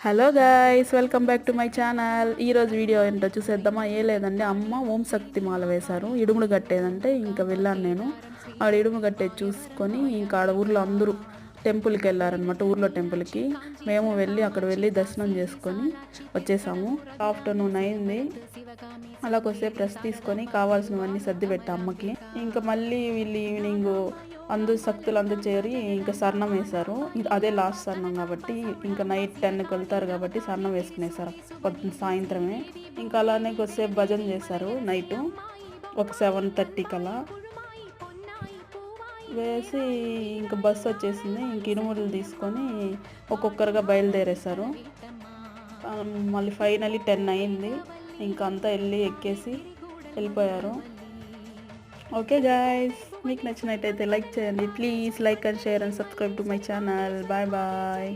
Hello guys, welcome back to my channel. ఈరోజు video ఏంటో చూసేద్దామా? ఏ లేదండి, అమ్మ ఓం శక్తి మాల వేశారు. ఇడుముడు కట్టేదంటే ఇంకా వెళ్ళాను నేను. ఆడ ఇడుము కట్టేది చూసుకొని ఇంకా ఆడ ఊర్లో అందరూ టెంపుల్కి వెళ్ళారనమాట. ఊర్లో టెంపుల్కి మేము అక్కడ వెళ్ళి దర్శనం చేసుకొని వచ్చేసాము. ఆఫ్టర్నూన్ అయింది. అలా కొద్దిసేపు రెస్ట్ తీసుకొని కావాల్సినవన్నీ సర్ది పెట్టా అమ్మకి. ఇంకా మళ్ళీ వీళ్ళు ఈవినింగ్ అందరూ శక్తులు అందరూ చేరి ఇంకా సర్ణం వేశారు. అదే లాస్ట్ సర్ణం కాబట్టి ఇంకా నైట్ 10కి వెళ్తారు కాబట్టి సర్ణం వేసుకునేసారు పొద్దున్న సాయంత్రమే. ఇంకా అలానే కొద్దిసేపు భజన చేశారు నైట్ ఒక 7:30 కలా వేసి ఇంకా బస్సు వచ్చేసింది. ఇంక ఇనుములు తీసుకొని ఒక్కొక్కరుగా బయలుదేరేశారు. మళ్ళీ ఫైనలీ 10 అయింది. ఇంకా అంతా ఎక్కేసి వెళ్ళిపోయారు. ఓకే గాయస్, మీకు నచ్చినట్టయితే లైక్ చేయండి. Please like and share and subscribe to my channel. Bye bye.